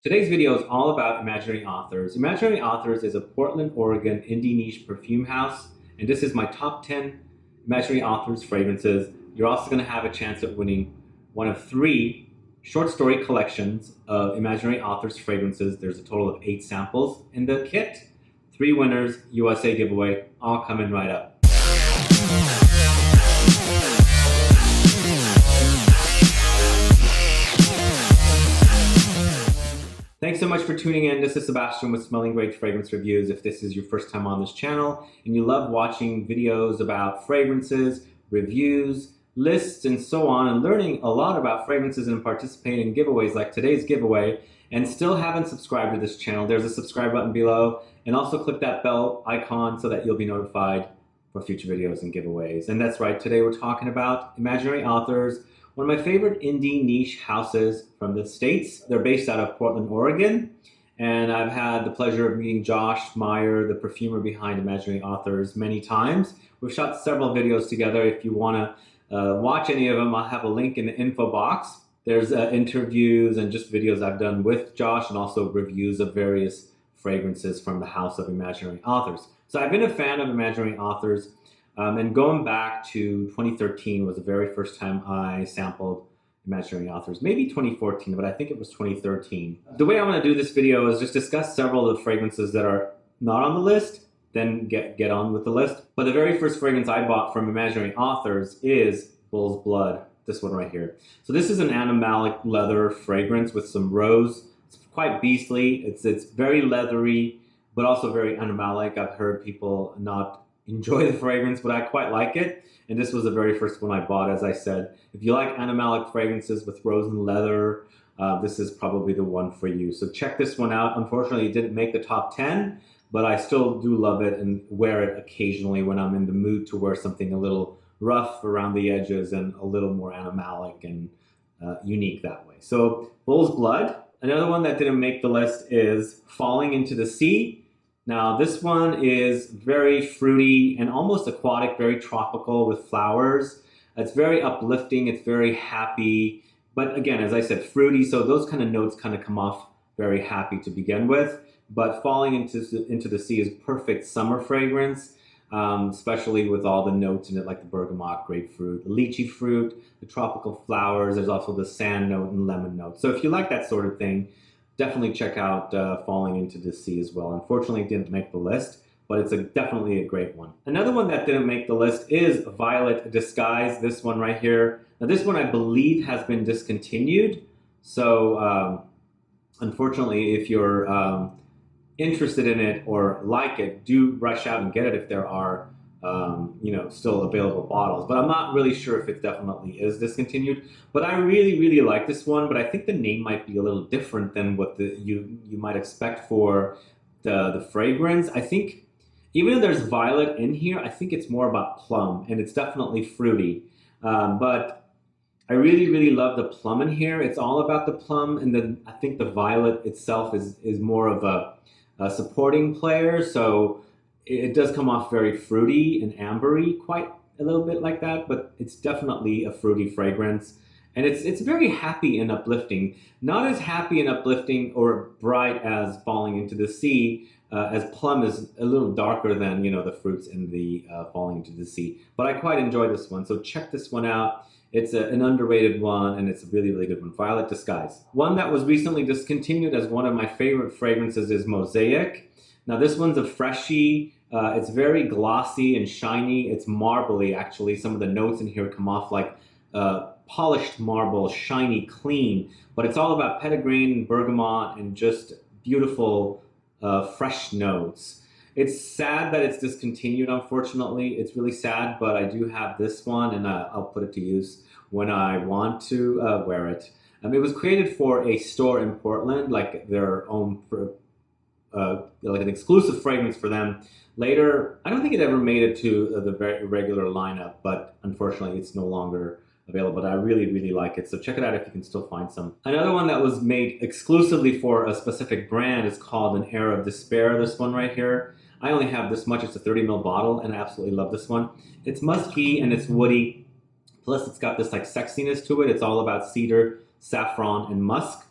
Today's video is all about Imaginary Authors. Imaginary Authors is a Portland, Oregon indie niche perfume house, and this is my top 10 Imaginary Authors fragrances. You're also going to have a chance at winning one of 3 short story collections of Imaginary Authors fragrances. There's a total of 8 samples in the kit. 3 winners, USA giveaway, all coming right up. Thanks so much for tuning in. This is Sebastian with Smelling Great Fragrance Reviews. If this is your first time on this channel and you love watching videos about fragrances, reviews, lists, and so on, and learning a lot about fragrances and participating in giveaways like today's giveaway, and still haven't subscribed to this channel, there's a subscribe button below, and also click that bell icon so that you'll be notified for future videos and giveaways. And that's right, today we're talking about Imaginary Authors, one of my favorite indie niche houses from the States. They're based out of Portland, Oregon, and I've had the pleasure of meeting Josh Meyer, the perfumer behind Imaginary Authors, many times. We've shot several videos together. If you want to watch any of them, I'll have a link in the info box. There's interviews and just videos I've done with Josh, and also reviews of various fragrances from the house of Imaginary Authors. So I've been a fan of Imaginary Authors. And going back to 2013 was the very first time I sampled Imaginary Authors. Maybe 2014, but I think it was 2013. The way I'm going to do this video is just discuss several of the fragrances that are not on the list, then get on with the list. But the very first fragrance I bought from Imaginary Authors is Bull's Blood, this one right here. So this is an animalic leather fragrance with some rose. It's quite beastly. It's very leathery, but also very animalic. I've heard people not enjoy the fragrance, but I quite like it. And this was the very first one I bought, as I said. If you like animalic fragrances with rose and leather, this is probably the one for you. So check this one out. Unfortunately, it didn't make the top 10, but I still do love it and wear it occasionally when I'm in the mood to wear something a little rough around the edges and a little more animalic and unique that way. So Bull's Blood. Another one that didn't make the list is Falling Into the Sea. Now this one is very fruity and almost aquatic, very tropical with flowers. It's very uplifting, it's very happy, but again, as I said, fruity, so those kind of notes kind of come off very happy to begin with. But Falling Into the Sea is perfect summer fragrance, especially with all the notes in it like the bergamot, grapefruit, the lychee fruit, the tropical flowers. There's also the sand note and lemon note. So if you like that sort of thing, definitely check out Falling Into the Sea as well. Unfortunately, it didn't make the list, but it's definitely a great one. Another one that didn't make the list is Violet Disguise, this one right here. Now this one I believe has been discontinued. So unfortunately, if you're interested in it or like it, do rush out and get it if there are still available bottles, but I'm not really sure if it definitely is discontinued. But I really like this one, but I think the name might be a little different than what you might expect for the fragrance. I think even though there's violet in here, I think it's more about plum, and it's definitely fruity. But I really love the plum in here. It's all about the plum, and then I think the violet itself is more of a supporting player. So it does come off very fruity and ambery, quite a little bit like that, but it's definitely a fruity fragrance. And it's very happy and uplifting. Not as happy and uplifting or bright as Falling Into the Sea, as plum is a little darker than, the fruits in the Falling Into the Sea. But I quite enjoy this one, so check this one out. It's an underrated one, and it's a really good one. Violet Disguise. One that was recently discontinued as one of my favorite fragrances is Mosaic. Now this one's a freshie. It's very glossy and shiny. It's marbly, actually. Some of the notes in here come off like polished marble, shiny, clean. But it's all about petitgrain, bergamot, and just beautiful, fresh notes. It's sad that it's discontinued, unfortunately. It's really sad, but I do have this one, and I'll put it to use when I want to wear it. It was created for a store in Portland, like their own, like an exclusive fragrance for them. Later, I don't think it ever made it to the very regular lineup, but unfortunately it's no longer available. But I really like it, so check it out if you can still find some. Another one that was made exclusively for a specific brand is called An Air of Despair, this one right here. I only have this much, it's a 30 ml bottle, and I absolutely love this one. It's musky and it's woody, plus it's got this like sexiness to it. It's all about cedar, saffron, and musk.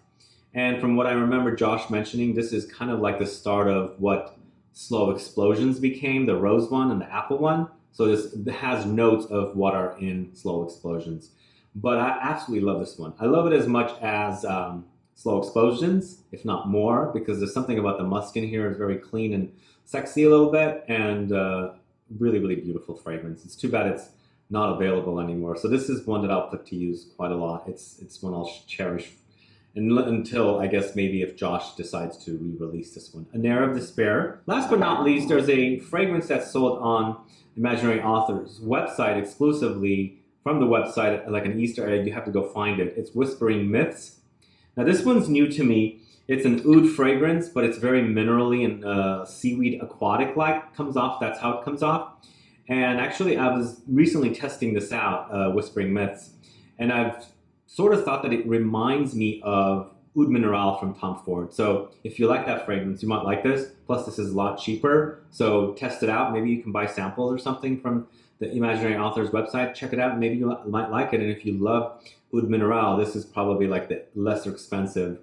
And from what I remember Josh mentioning, this is kind of like the start of what Slow Explosions became, the rose one and the apple one. So this has notes of what are in Slow Explosions. But I absolutely love this one. I love it as much as Slow Explosions, if not more, because there's something about the musk in here. It's very clean and sexy a little bit, and really, really beautiful fragrance. It's too bad it's not available anymore. So this is one that I'll put to use quite a lot. It's one I'll cherish until, I guess, maybe if Josh decides to re-release this one. An Air of Despair. Last but not least, there's a fragrance that's sold on Imaginary Authors' website exclusively. From the website, like an Easter egg, you have to go find it. It's Whispering Myths. Now this one's new to me. It's an oud fragrance, but it's very minerally and seaweed aquatic-like. Comes off, that's how it comes off. And actually, I was recently testing this out, Whispering Myths, and I've sort of thought that it reminds me of Oud Mineral from Tom Ford. So if you like that fragrance, you might like this. Plus, this is a lot cheaper, so test it out. Maybe you can buy samples or something from the Imaginary Authors website. Check it out. Maybe you might like it. And if you love Oud Mineral, this is probably like the lesser expensive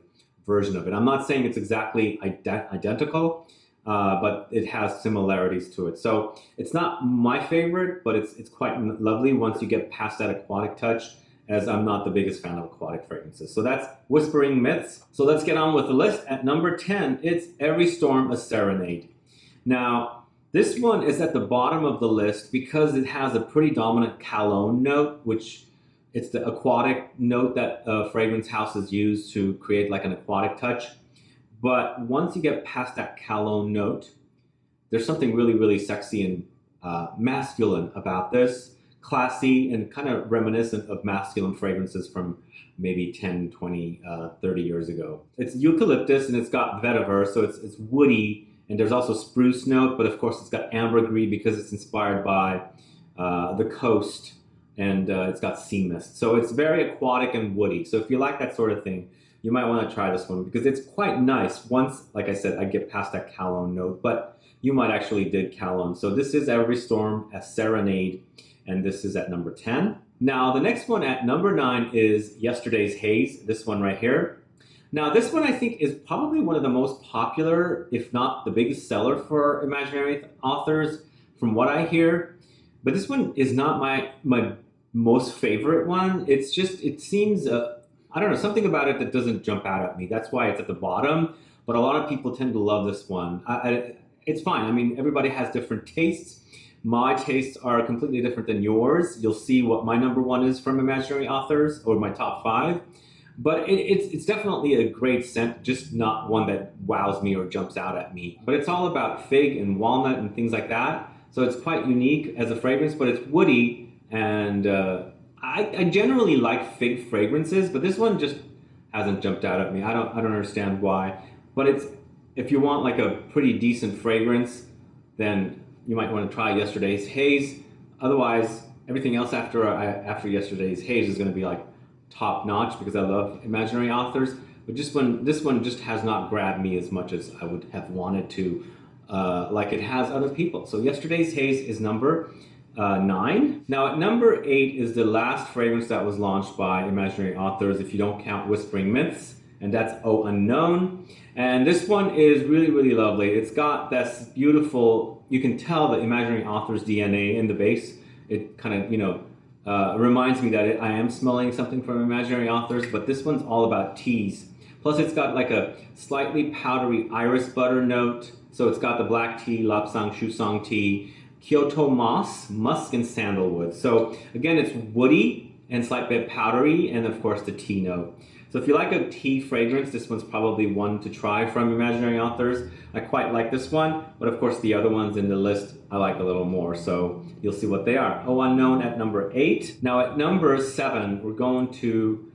version of it. I'm not saying it's exactly identical, but it has similarities to it. So it's not my favorite, but it's quite lovely once you get past that aquatic touch, as I'm not the biggest fan of aquatic fragrances. So that's Whispering Myths. So let's get on with the list. At number 10, it's Every Storm a Serenade. Now, this one is at the bottom of the list because it has a pretty dominant cologne note, which it's the aquatic note that fragrance houses use to create like an aquatic touch. But once you get past that cologne note, there's something really, really sexy and masculine about this. Classy and kind of reminiscent of masculine fragrances from maybe 10, 20, 30 years ago. It's eucalyptus and it's got vetiver, so it's woody, and there's also spruce note, but of course it's got ambergris because it's inspired by the coast, and it's got sea mist. So it's very aquatic and woody. So if you like that sort of thing, you might want to try this one because it's quite nice once, like I said, I get past that cologne note, but you might actually dig cologne. So this is Every Storm a Serenade, and this is at number 10. Now, the next one at number 9 is Yesterday's Haze, this one right here. Now, this one I think is probably one of the most popular, if not the biggest seller for Imaginary Authors, from what I hear. But this one is not my most favorite one. It's just, it seems, I don't know, something about it that doesn't jump out at me. That's why it's at the bottom. But a lot of people tend to love this one. It's fine. I mean, everybody has different tastes. My tastes are completely different than yours. You'll see what my number 1 is from Imaginary Authors, or my top 5. But it's definitely a great scent, just not one that wows me or jumps out at me. But it's all about fig and walnut and things like that. So it's quite unique as a fragrance, but it's woody. And I generally like fig fragrances, but this one just hasn't jumped out at me. I don't understand why. But if you want like a pretty decent fragrance, then you might want to try Yesterday's Haze. Otherwise, everything else after Yesterday's Haze is going to be like top notch because I love Imaginary Authors. But this one just has not grabbed me as much as I would have wanted to, like it has other people. So Yesterday's Haze is number 9. Now at number 8 is the last fragrance that was launched by Imaginary Authors, if you don't count Whispering Myths, and that's Oh Unknown. And this one is really, really lovely. It's got this beautiful, you can tell the Imaginary Authors DNA in the base. It kind of, reminds me that I am smelling something from Imaginary Authors, but this one's all about teas. Plus it's got like a slightly powdery iris butter note. So it's got the black tea, Lapsang Shusang tea, Kyoto moss, musk, and sandalwood. So again, it's woody and slightly bit powdery, and of course the tea note. So if you like a tea fragrance, this one's probably one to try from Imaginary Authors. I quite like this one, but of course the other ones in the list I like a little more, so you'll see what they are. Oh Unknown at number 8. Now at number 7, we're going to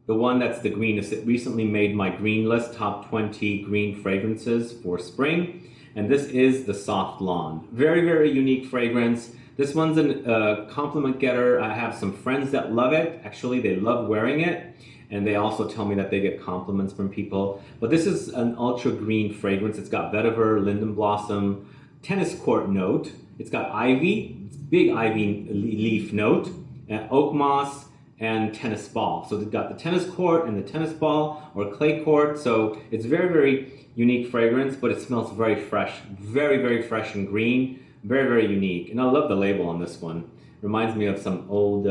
the one that's the greenest. It recently made my green list, top 20 green fragrances for spring, and this is the Soft Lawn. Very, very unique fragrance. This one's a compliment getter. I have some friends that love it. Actually, they love wearing it. And they also tell me that they get compliments from people. But this is an ultra green fragrance. It's got vetiver, linden blossom, tennis court note. It's got ivy, it's big ivy leaf note, and oak moss, and tennis ball. So they've got the tennis court and the tennis ball or clay court. So it's very, very unique fragrance, but it smells very fresh, very fresh and green, very unique. And I love the label on this one. Reminds me of some old,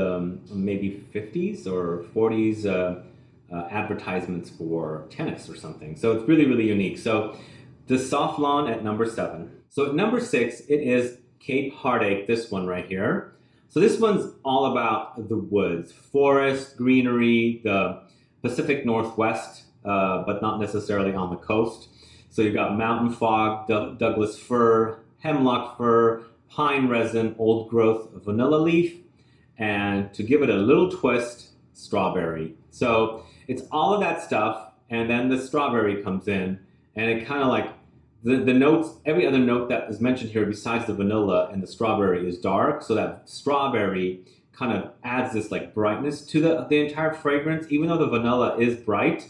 maybe 50s or 40s advertisements for tennis or something. So it's really unique. So the Soft Lawn at number 7. So at number 6, it is Cape Heartache, this one right here. So this one's all about the woods, forest, greenery, the Pacific Northwest, but not necessarily on the coast. So you've got mountain fog, Douglas fir, hemlock fir, pine resin, old growth vanilla leaf, and to give it a little twist, strawberry. So it's all of that stuff, and then the strawberry comes in, and it kind of like, the notes, every other note that is mentioned here besides the vanilla and the strawberry is dark, so that strawberry kind of adds this like brightness to the entire fragrance. Even though the vanilla is bright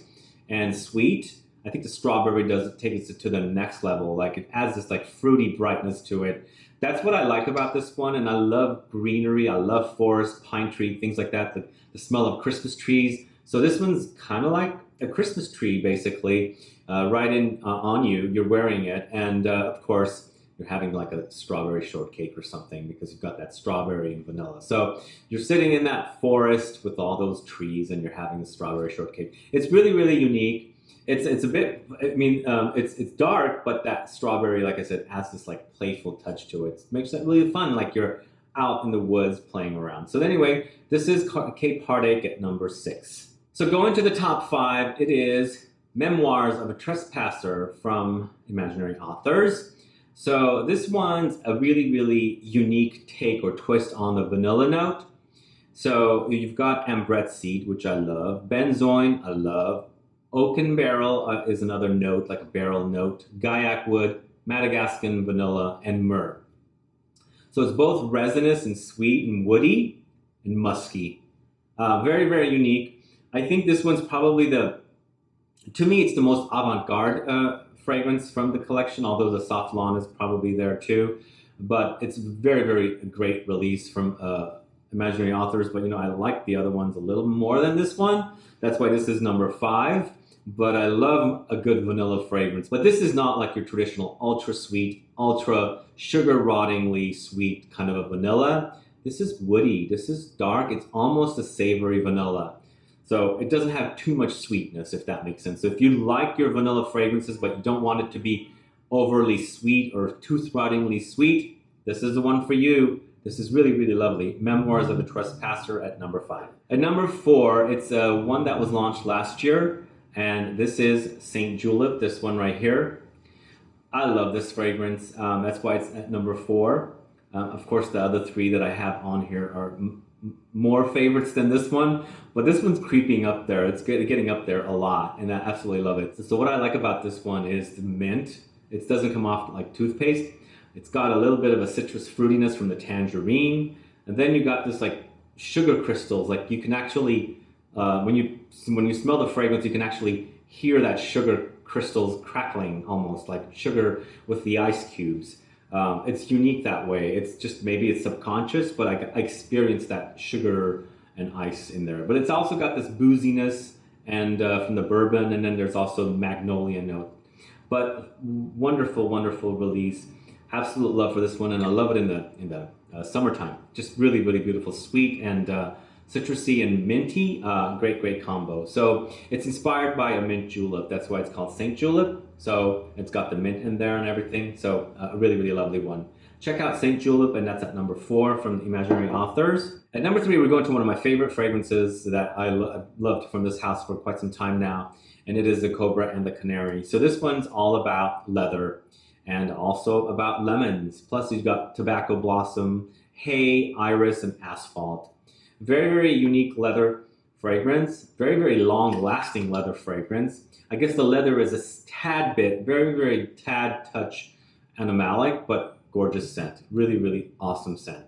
and sweet, I think the strawberry does take it to the next level. Like it adds this like fruity brightness to it. That's what I like about this one, and I love greenery, I love forest, pine tree, things like that, the smell of Christmas trees. So this one's kind of like a Christmas tree, basically, right in on you. You're wearing it, and of course, you're having like a strawberry shortcake or something because you've got that strawberry and vanilla. So you're sitting in that forest with all those trees, and you're having the strawberry shortcake. It's really unique. It's a bit, I mean, it's dark, but that strawberry, like I said, adds this like playful touch to it. It makes it really fun, like you're out in the woods playing around. So anyway, this is Cape Heartache at number 6. So going to the top 5, it is Memoirs of a Trespasser from Imaginary Authors. So this one's a really unique take or twist on the vanilla note. So you've got ambrette seed, which I love. Benzoin, I love. Oaken barrel is another note, like a barrel note. Gaiac wood, Madagascan vanilla, and myrrh. So it's both resinous and sweet and woody and musky. Very unique. I think this one's probably to me, it's the most avant-garde fragrance from the collection, although the Soft Lawn is probably there too. But it's very great release from Imaginary Authors. But you know, I like the other ones a little more than this one. That's why this is number 5. But I love a good vanilla fragrance. But this is not like your traditional ultra sweet, ultra sugar rottingly sweet kind of a vanilla. This is woody. This is dark. It's almost a savory vanilla. So it doesn't have too much sweetness, if that makes sense. So if you like your vanilla fragrances, but you don't want it to be overly sweet or tooth-rottingly sweet, this is the one for you. This is really lovely. Memoirs of a Trespasser at number 5. At number 4, it's one that was launched last year, and this is St. Julep, this one right here. I love this fragrance. That's why it's at number 4. Of course, the other 3 that I have on here are more favorites than this one, but this one's creeping up there. It's getting up there a lot, and I absolutely love it. So what I like about this one is the mint. It doesn't come off like toothpaste. It's got a little bit of a citrus fruitiness from the tangerine, and then you got this like sugar crystals. Like you can actually, when you smell the fragrance, you can actually hear that sugar crystals crackling, almost like sugar with the ice cubes. It's unique that way. It's just, maybe it's subconscious, but I experience that sugar and ice in there. But it's also got this booziness and from the bourbon, and then there's also magnolia note. But wonderful release. Absolute love for this one, and I love it in the summertime. Just really beautiful, sweet and citrusy and minty. Great combo. So it's inspired by a mint julep. That's why it's called St. Julep. So it's got the mint in there and everything. So a really lovely one. Check out St. Julep, and that's at number 4 from the Imaginary Authors. At number 3, we're going to one of my favorite fragrances that I've loved from this house for quite some time now, and it is the Cobra and the Canary. So this one's all about leather and also about lemons. Plus you've got tobacco blossom, hay, iris, and asphalt. Very unique leather fragrance. Very long-lasting leather fragrance. I guess the leather is a tad bit, very tad touch animalic, but gorgeous scent. Really awesome scent.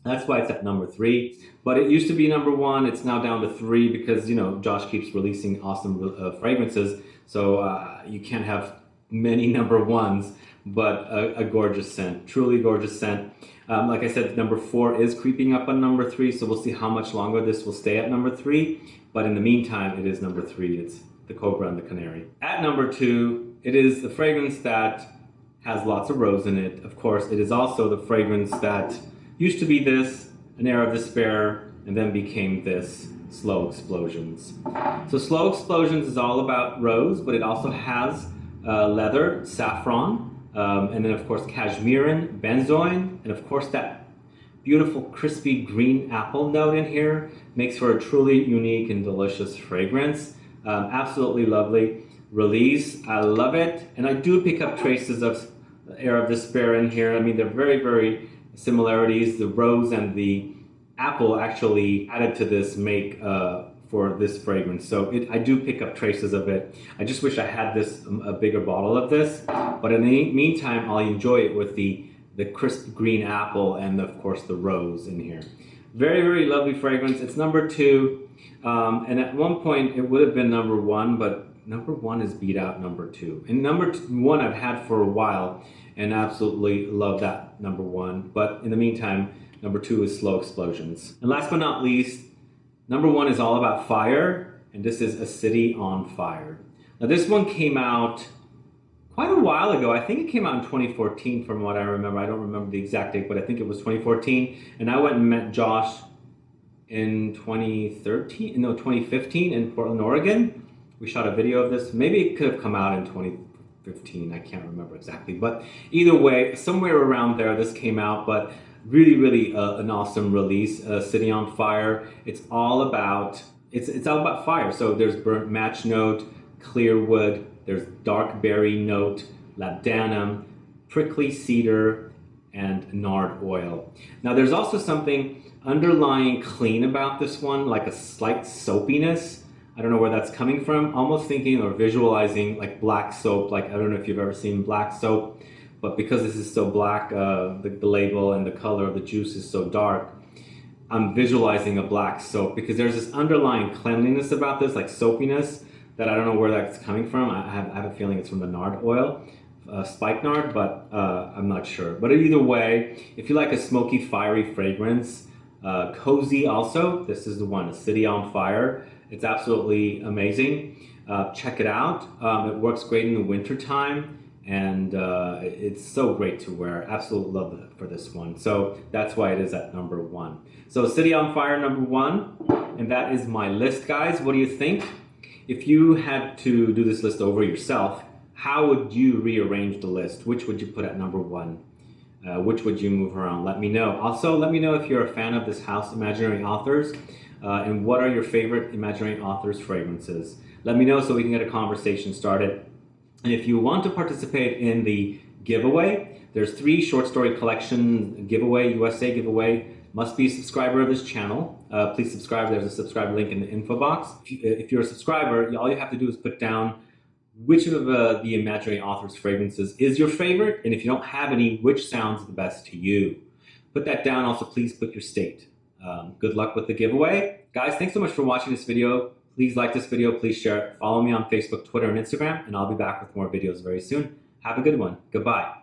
That's why it's at number 3. But it used to be number 1. It's now down to 3 because, you know, Josh keeps releasing awesome fragrances. So you can't have many number ones, but a gorgeous scent, truly gorgeous scent. Like I said, number 4 is creeping up on number 3, so we'll see how much longer this will stay at number 3. But in the meantime, it is number 3. It's the Cobra and the Canary. At number 2, it is the fragrance that has lots of rose in it. Of course, it is also the fragrance that used to be this, An Air of Despair, and then became this, Slow Explosions. So Slow Explosions is all about rose, but it also has leather, saffron, and then of course cashmerean, benzoin, and of course that beautiful crispy green apple note in here makes for a truly unique and delicious fragrance. Absolutely lovely release. I love it, and I do pick up traces of Air of Despair in here. I mean, they're very, very similarities. The rose and the apple actually added to this make for this fragrance, so I do pick up traces of it. I just wish I had this a bigger bottle of this, but in the meantime I'll enjoy it with the crisp green apple and of course the rose in here. Very, very lovely fragrance. It's number 2, and at one point it would have been number 1, but number 1 is beat out number 2, and number 1 I've had for a while and absolutely love that number 1, but in the meantime number 2 is Slow Explosions. And last but not least, number 1 is all about fire, and this is A City on Fire. Now this one came out quite a while ago. I think it came out in 2014 from what I remember. I don't remember the exact date, but I think it was 2014. And I went and met Josh in 2015 in Portland, Oregon. We shot a video of this. Maybe it could have come out in 2015. I can't remember exactly. But either way, somewhere around there this came out. But really, really an awesome release, City on Fire. It's all about fire. So there's burnt match note, clear wood, there's dark berry note, labdanum, prickly cedar, and nard oil. Now there's also something underlying clean about this one, like a slight soapiness. I don't know where that's coming from. Almost thinking or visualizing like black soap. Like, I don't know if you've ever seen black soap, but because this is so black, the label and the color of the juice is so dark, I'm visualizing a black soap because there's this underlying cleanliness about this, like soapiness, that I don't know where that's coming from. I have a feeling it's from the nard oil, spikenard, but I'm not sure. But either way, if you like a smoky, fiery fragrance, cozy also, this is the one, A City on Fire. It's absolutely amazing. Check it out. It works great in the winter time. And it's so great to wear. Absolute love for this one. So that's why it is at number 1. So City on Fire, number 1. And that is my list, guys. What do you think? If you had to do this list over yourself, how would you rearrange the list? Which would you put at number 1? Which would you move around? Let me know. Also, let me know if you're a fan of this house Imaginary Authors. And what are your favorite Imaginary Authors fragrances? Let me know so we can get a conversation started. And if you want to participate in the giveaway, there's 3 short story collection giveaway, USA giveaway. Must be a subscriber of this channel. Please subscribe. There's a subscribe link in the info box. If you're a subscriber, all you have to do is put down which of the Imaginary Authors fragrances is your favorite, and if you don't have any, which sounds the best to you. Put that down. Also, please put your state. Good luck with the giveaway. Guys, thanks so much for watching this video. Please like this video, please share it. Follow me on Facebook, Twitter, and Instagram, and I'll be back with more videos very soon. Have a good one. Goodbye.